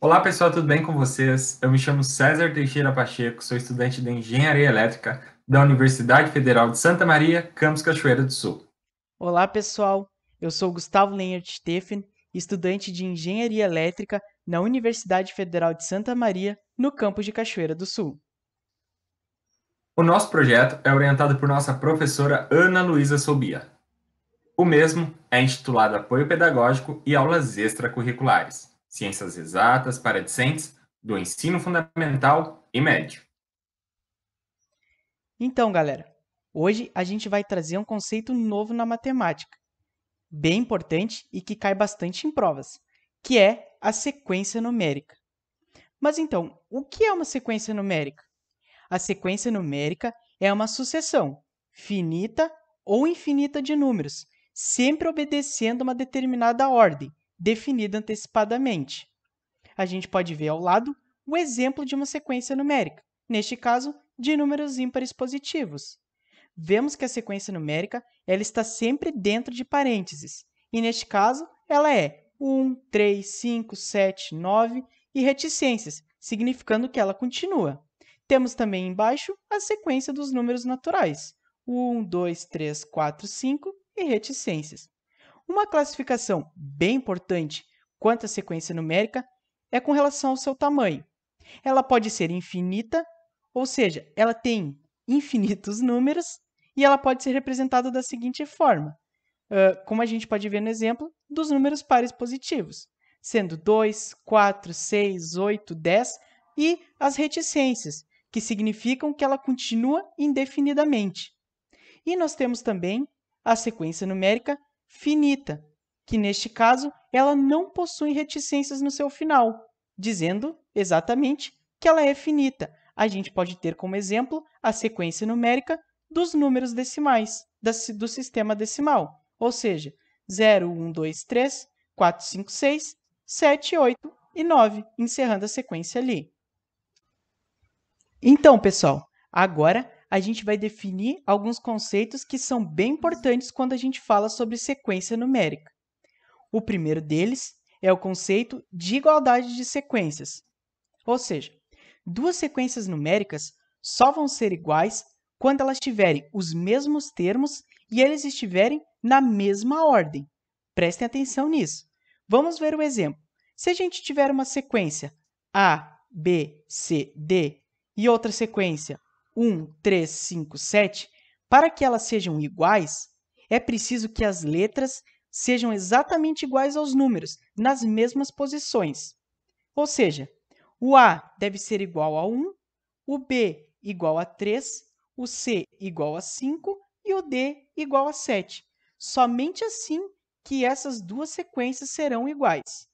Olá pessoal, tudo bem com vocês? Eu me chamo César Teixeira Pacheco, sou estudante de Engenharia Elétrica da Universidade Federal de Santa Maria, campus Cachoeira do Sul. Olá, pessoal. Eu sou Gustavo Lenhart Steffen, estudante de Engenharia Elétrica na Universidade Federal de Santa Maria, no campus de Cachoeira do Sul. O nosso projeto é orientado por nossa professora Ana Luísa Sobia. O mesmo é intitulado Apoio Pedagógico e Aulas Extracurriculares, Ciências Exatas para Discentes do Ensino Fundamental e Médio. Então, galera, hoje a gente vai trazer um conceito novo na matemática, bem importante e que cai bastante em provas, que é a sequência numérica. Mas então, o que é uma sequência numérica? A sequência numérica é uma sucessão finita ou infinita de números, sempre obedecendo uma determinada ordem, definida antecipadamente. A gente pode ver ao lado o exemplo de uma sequência numérica, neste caso, de números ímpares positivos. Vemos que a sequência numérica ela está sempre dentro de parênteses, e neste caso, ela é 1, 3, 5, 7, 9 e reticências, significando que ela continua. Temos também embaixo a sequência dos números naturais, 1, 2, 3, 4, 5 e reticências. Uma classificação bem importante quanto à sequência numérica é com relação ao seu tamanho. Ela pode ser infinita, ou seja, ela tem infinitos números, e ela pode ser representada da seguinte forma, como a gente pode ver no exemplo dos números pares positivos, sendo 2, 4, 6, 8, 10 e as reticências, que significam que ela continua indefinidamente. E nós temos também a sequência numérica finita, que neste caso ela não possui reticências no seu final, dizendo exatamente que ela é finita. A gente pode ter como exemplo a sequência numérica dos números decimais do sistema decimal, ou seja, 0, 1, 2, 3, 4, 5, 6, 7, 8 e 9, encerrando a sequência ali. Então, pessoal, agora a gente vai definir alguns conceitos que são bem importantes quando a gente fala sobre sequência numérica. O primeiro deles é o conceito de igualdade de sequências, ou seja, duas sequências numéricas só vão ser iguais quando elas tiverem os mesmos termos e eles estiverem na mesma ordem. Prestem atenção nisso. Vamos ver o exemplo. Se a gente tiver uma sequência A, B, C, D e outra sequência 1, 3, 5, 7, para que elas sejam iguais, é preciso que as letras sejam exatamente iguais aos números, nas mesmas posições. Ou seja, o A deve ser igual a 1, o B igual a 3, o C igual a 5 e o D igual a 7. Somente assim que essas duas sequências serão iguais.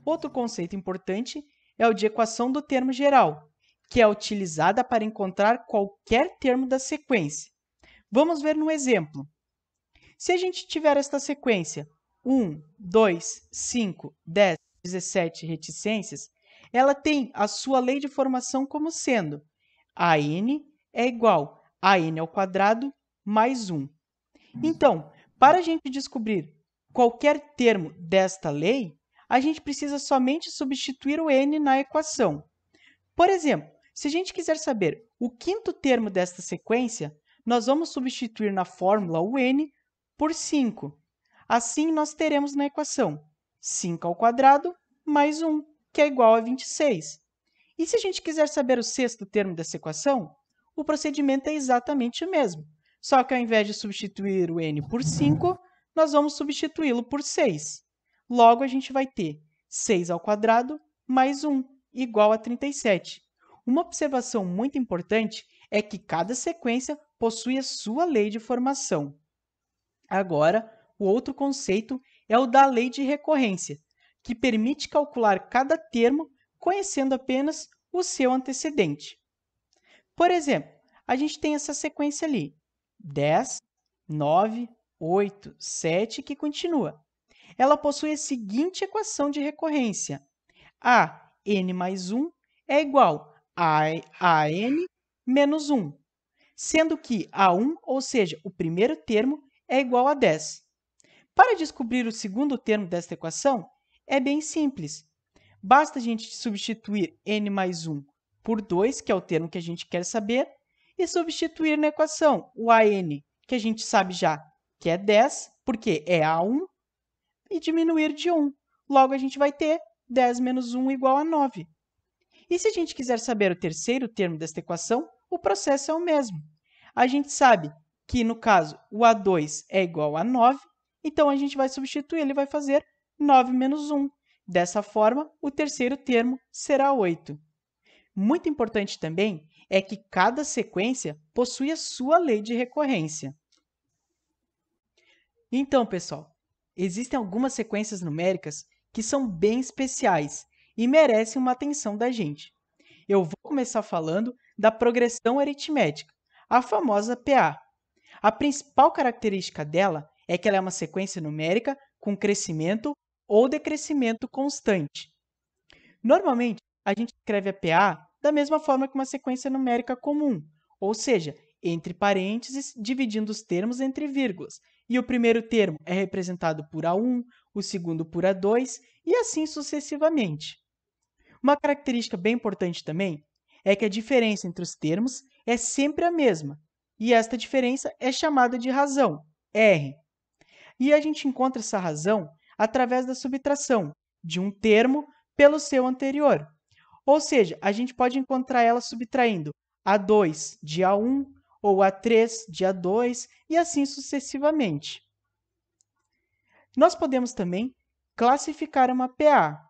Outro conceito importante é o de equação do termo geral, que é utilizada para encontrar qualquer termo da sequência. Vamos ver no exemplo. Se a gente tiver esta sequência 1, 2, 5, 10, 17 reticências, ela tem a sua lei de formação como sendo AN é igual a n ao quadrado mais 1. Então, para a gente descobrir qualquer termo desta lei, a gente precisa somente substituir o n na equação. Por exemplo, se a gente quiser saber o quinto termo desta sequência, nós vamos substituir na fórmula o n por 5. Assim, nós teremos na equação 5 ao quadrado mais 1, que é igual a 26. E se a gente quiser saber o sexto termo dessa equação, o procedimento é exatamente o mesmo. Só que ao invés de substituir o n por 5, nós vamos substituí-lo por 6. Logo, a gente vai ter 6 ao quadrado mais 1, igual a 37. Uma observação muito importante é que cada sequência possui a sua lei de formação. Agora, o outro conceito é o da lei de recorrência, que permite calcular cada termo conhecendo apenas o seu antecedente. Por exemplo, a gente tem essa sequência ali, 10, 9, 8, 7, que continua. Ela possui a seguinte equação de recorrência. A n mais 1 é igual a n menos 1, sendo que A1, ou seja, o primeiro termo, é igual a 10. Para descobrir o segundo termo desta equação, é bem simples. Basta a gente substituir n mais 1 por 2, que é o termo que a gente quer saber, e substituir na equação o AN, que a gente sabe já que é 10, porque é A1, e diminuir de 1. Logo, a gente vai ter 10 menos 1 igual a 9. E se a gente quiser saber o terceiro termo desta equação, o processo é o mesmo. A gente sabe que, no caso, o A2 é igual a 9, então a gente vai substituir, ele vai fazer 9 menos 1. Dessa forma, o terceiro termo será 8. Muito importante também é que cada sequência possui a sua lei de recorrência. Então, pessoal, existem algumas sequências numéricas que são bem especiais e merecem uma atenção da gente. Eu vou começar falando da progressão aritmética, a famosa PA. A principal característica dela é que ela é uma sequência numérica com crescimento ou decrescimento constante. Normalmente, a gente escreve a PA da mesma forma que uma sequência numérica comum, ou seja, entre parênteses, dividindo os termos entre vírgulas. E o primeiro termo é representado por A1, o segundo por A2 e assim sucessivamente. Uma característica bem importante também é que a diferença entre os termos é sempre a mesma, e esta diferença é chamada de razão, R. E a gente encontra essa razão através da subtração de um termo pelo seu anterior. Ou seja, a gente pode encontrar ela subtraindo A2 de A1 ou A3 de A2 e assim sucessivamente. Nós podemos também classificar uma PA.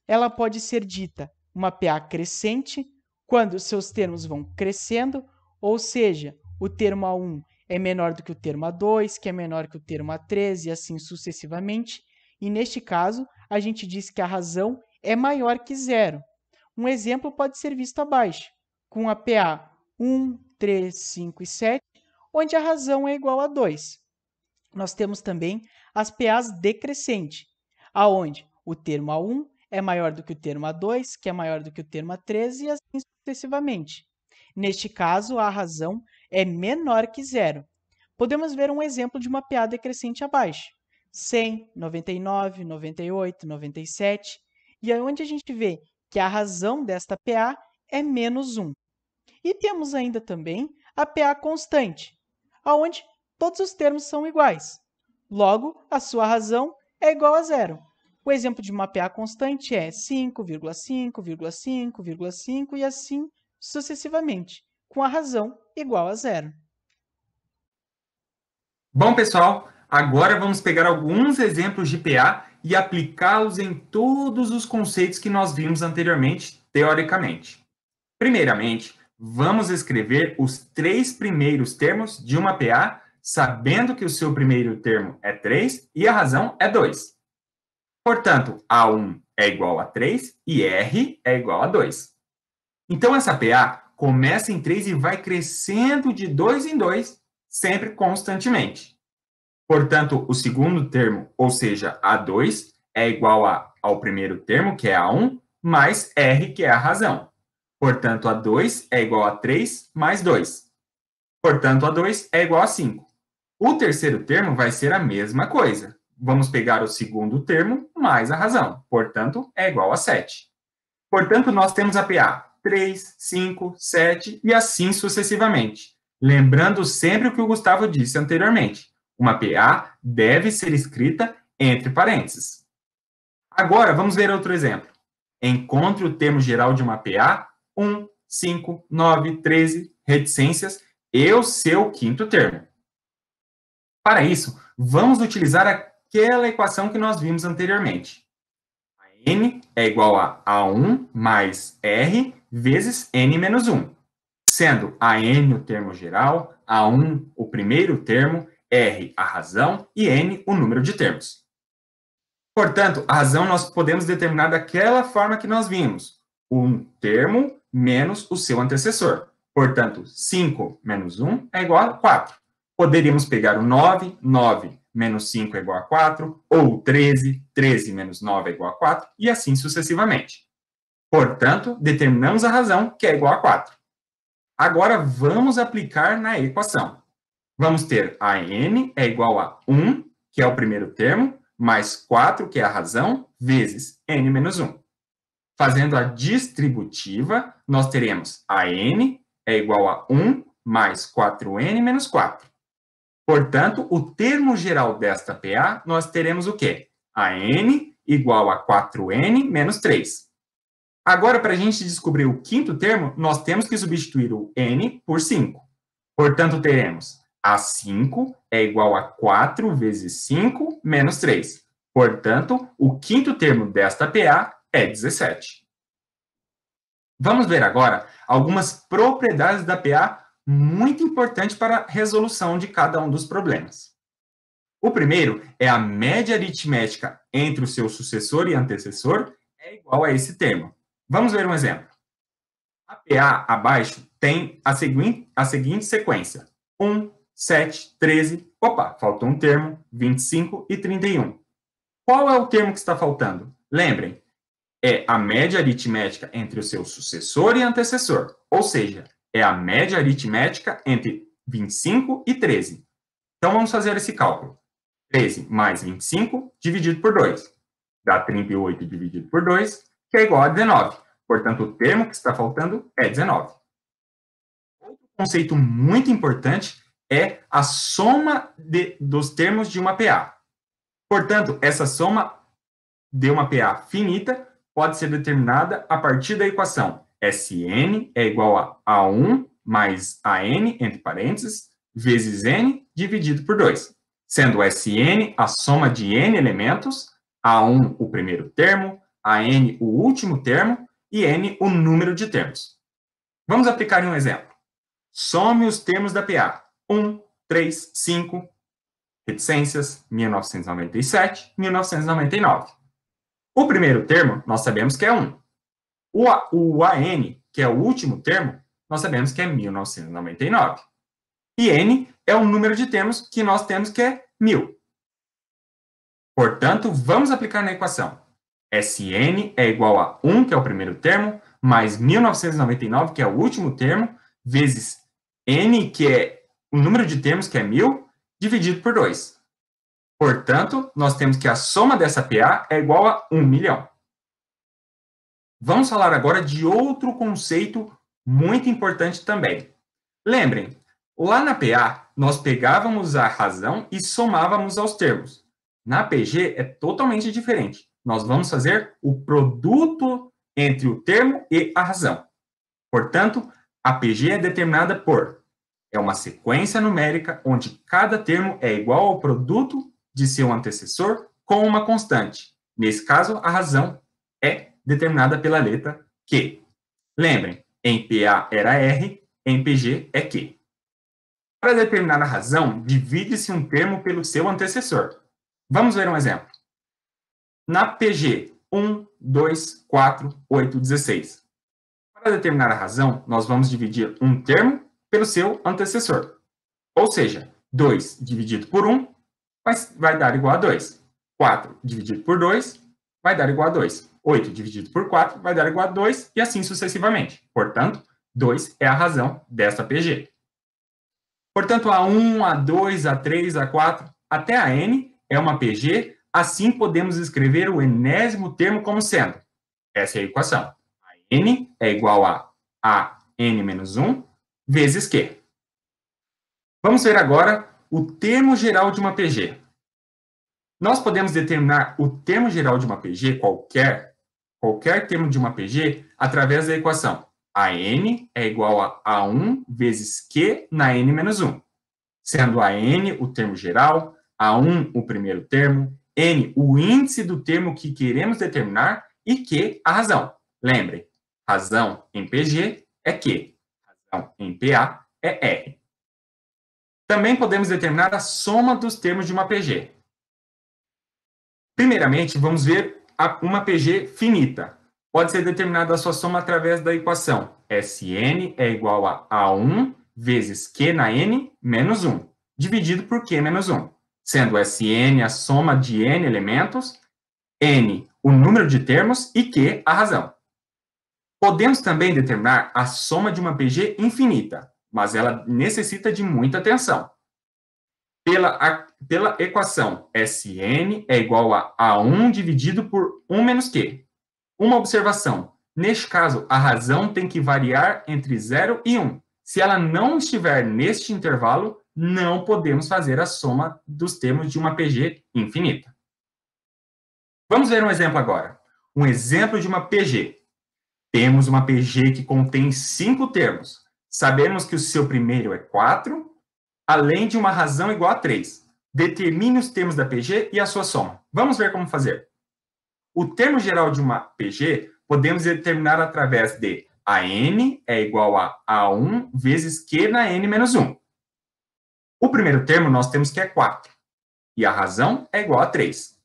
Ela pode ser dita uma PA crescente, quando seus termos vão crescendo, ou seja, o termo A1 é menor do que o termo A2, que é menor que o termo A3 e assim sucessivamente. E neste caso, a gente diz que a razão é maior que zero. Um exemplo pode ser visto abaixo, com a PA 1, 3, 5 e 7, onde a razão é igual a 2. Nós temos também as PAs decrescente, aonde o termo A1 é maior do que o termo A2, que é maior do que o termo A3 e assim sucessivamente. Neste caso, a razão é menor que zero. Podemos ver um exemplo de uma PA decrescente abaixo. 100, 99, 98, 97. E é onde a gente vê que a razão desta PA é menos 1. E temos ainda também a PA constante, onde todos os termos são iguais. Logo, a sua razão é igual a zero. O exemplo de uma PA constante é 5,5,5,5 e assim sucessivamente, com a razão igual a zero. Bom, pessoal, agora vamos pegar alguns exemplos de PA e aplicá-los em todos os conceitos que nós vimos anteriormente, teoricamente. Primeiramente, vamos escrever os 3 primeiros termos de uma PA, sabendo que o seu primeiro termo é 3 e a razão é 2. Portanto, A1 é igual a 3 e R é igual a 2. Então, essa PA começa em 3 e vai crescendo de 2 em 2, sempre constantemente. Portanto, o segundo termo, ou seja, A2, é igual ao primeiro termo, que é A1, mais R, que é a razão. Portanto, A2 é igual a 3 mais 2. Portanto, A2 é igual a 5. O terceiro termo vai ser a mesma coisa. Vamos pegar o segundo termo mais a razão. Portanto, é igual a 7. Portanto, nós temos a PA 3, 5, 7 e assim sucessivamente. Lembrando sempre o que o Gustavo disse anteriormente. Uma PA deve ser escrita entre parênteses. Agora, vamos ver outro exemplo. Encontre o termo geral de uma PA, 1, 5, 9, 13, reticências e o seu quinto termo. Para isso, vamos utilizar aquela equação que nós vimos anteriormente. A n é igual a A1 mais R vezes n menos 1, sendo a n o termo geral, A1 o primeiro termo, R a razão e n o número de termos. Portanto, a razão nós podemos determinar daquela forma que nós vimos, um termo menos o seu antecessor. Portanto, 5 menos 1 é igual a 4. Poderíamos pegar o 9, 9 menos 5 é igual a 4, ou 13, 13 menos 9 é igual a 4, e assim sucessivamente. Portanto, determinamos a razão, que é igual a 4. Agora, vamos aplicar na equação. Vamos ter a n é igual a 1, que é o primeiro termo, mais 4, que é a razão, vezes n menos 1. Fazendo a distributiva, nós teremos a n é igual a 1 mais 4n menos 4. Portanto, o termo geral desta PA, nós teremos o quê? A n igual a 4n menos 3. Agora, para a gente descobrir o quinto termo, nós temos que substituir o n por 5. Portanto, teremos a 5 é igual a 4 vezes 5 menos 3. Portanto, o quinto termo desta PA é 17. Vamos ver agora algumas propriedades da PA muito importantes para a resolução de cada um dos problemas. O primeiro é a média aritmética entre o seu sucessor e antecessor é igual a esse termo. Vamos ver um exemplo. A PA abaixo tem a seguinte sequência: 1, 7, 13, opa, faltou um termo, 25 e 31. Qual é o termo que está faltando? Lembrem, é a média aritmética entre o seu sucessor e antecessor, ou seja, é a média aritmética entre 25 e 13. Então, vamos fazer esse cálculo. 13 mais 25 dividido por 2. Dá 38 dividido por 2, que é igual a 19. Portanto, o termo que está faltando é 19. Outro conceito muito importante é a soma dos termos de uma PA. Portanto, essa soma de uma PA finita pode ser determinada a partir da equação Sn é igual a 1 mais an, entre parênteses, vezes n dividido por 2, sendo Sn a soma de n elementos, A1 o primeiro termo, An o último termo e n o número de termos. Vamos aplicar um exemplo. Some os termos da PA. 1, 3, 5, reticências, 1997, 1999. O primeiro termo, nós sabemos que é 1. O AN, que é o último termo, nós sabemos que é 1999. E N é o número de termos que nós temos, que é 1000. Portanto, vamos aplicar na equação. Sn é igual a 1, que é o primeiro termo, mais 1999, que é o último termo, vezes N, que é o número de termos, que é 1000, dividido por 2. Portanto, nós temos que a soma dessa PA é igual a 1 milhão. Vamos falar agora de outro conceito muito importante também. Lembrem, lá na PA, nós pegávamos a razão e somávamos aos termos. Na PG é totalmente diferente. Nós vamos fazer o produto entre o termo e a razão. Portanto, a PG é determinada por uma sequência numérica onde cada termo é igual ao produto de seu antecessor com uma constante. Nesse caso, a razão é determinada pela letra Q. Lembrem, em PA era R, em PG é Q. Para determinar a razão, divide-se um termo pelo seu antecessor. Vamos ver um exemplo. Na PG, 1, 2, 4, 8, 16. Para determinar a razão, nós vamos dividir um termo pelo seu antecessor. Ou seja, 2 dividido por 1 vai dar igual a 2. 4 dividido por 2 vai dar igual a 2. 8 dividido por 4 vai dar igual a 2 e assim sucessivamente. Portanto, 2 é a razão dessa PG. Portanto, A1, A2, A3, A4, até a N é uma PG, assim podemos escrever o enésimo termo como sendo. Essa é a equação. A N é igual a N menos 1 vezes Q. Vamos ver agora o termo geral de uma PG. Nós podemos determinar o termo geral de uma PG, qualquer termo de uma PG, através da equação a n é igual a 1 vezes q na n menos 1, sendo a n o termo geral, a 1 o primeiro termo, n o índice do termo que queremos determinar e q a razão. Lembrem, razão em PG é q, razão em PA é r. Também podemos determinar a soma dos termos de uma PG. Primeiramente, vamos ver uma PG finita. Pode ser determinada a sua soma através da equação Sn é igual a 1 vezes Q na N menos 1, dividido por Q menos 1, sendo Sn a soma de N elementos, N o número de termos e Q a razão. Podemos também determinar a soma de uma PG infinita, mas ela necessita de muita atenção. Pela equação Sn é igual a 1 dividido por 1 menos Q. uma observação. Neste caso, a razão tem que variar entre 0 e 1. Se ela não estiver neste intervalo, não podemos fazer a soma dos termos de uma PG infinita. Vamos ver um exemplo agora. Um exemplo de uma PG. Temos uma PG que contém 5 termos. Sabemos que o seu primeiro é 4, além de uma razão igual a 3. Determine os termos da PG e a sua soma. Vamos ver como fazer. O termo geral de uma PG podemos determinar através de a n é igual a A1 vezes Q na n menos 1. O primeiro termo nós temos que é 4, e a razão é igual a 3.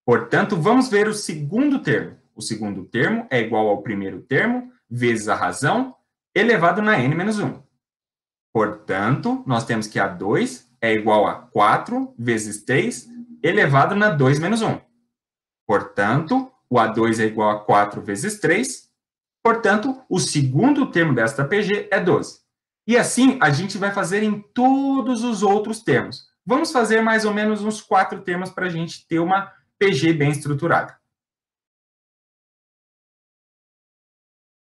Portanto, vamos ver o segundo termo. O segundo termo é igual ao primeiro termo vezes a razão elevado na n menos 1. Portanto, nós temos que A2 é igual a 4 vezes 3 elevado na 2 menos 1. Portanto, o A2 é igual a 4 vezes 3. Portanto, o segundo termo desta PG é 12. E assim, a gente vai fazer em todos os outros termos. Vamos fazer mais ou menos uns 4 termos para a gente ter uma PG bem estruturada.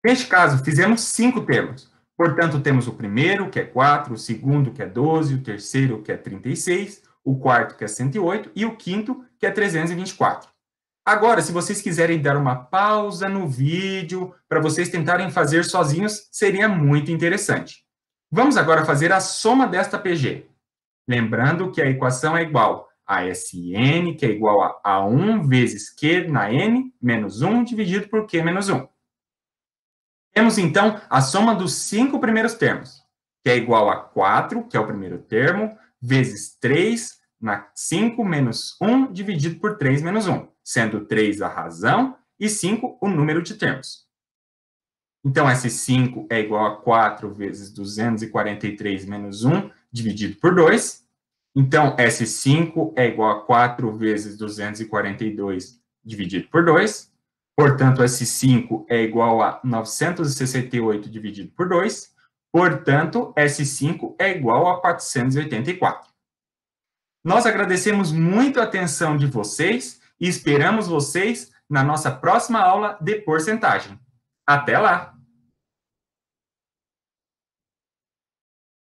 Neste caso, fizemos 5 termos. Portanto, temos o primeiro, que é 4, o segundo, que é 12, o terceiro, que é 36, o quarto, que é 108, e o quinto, que é 324. Agora, se vocês quiserem dar uma pausa no vídeo, para vocês tentarem fazer sozinhos, seria muito interessante. Vamos agora fazer a soma desta PG. Lembrando que a equação é igual a Sn, que é igual a 1 vezes Q na n menos 1 dividido por Q menos 1. Temos, então, a soma dos 5 primeiros termos, que é igual a 4, que é o primeiro termo, vezes 3 na 5 menos 1 dividido por 3 menos 1, sendo 3 a razão e 5 o número de termos. Então, S5 é igual a 4 vezes 243 menos 1 dividido por 2. Então, S5 é igual a 4 vezes 242 dividido por 2. Portanto, S5 é igual a 968 dividido por 2. Portanto, S5 é igual a 484. Nós agradecemos muito a atenção de vocês e esperamos vocês na nossa próxima aula de porcentagem. Até lá!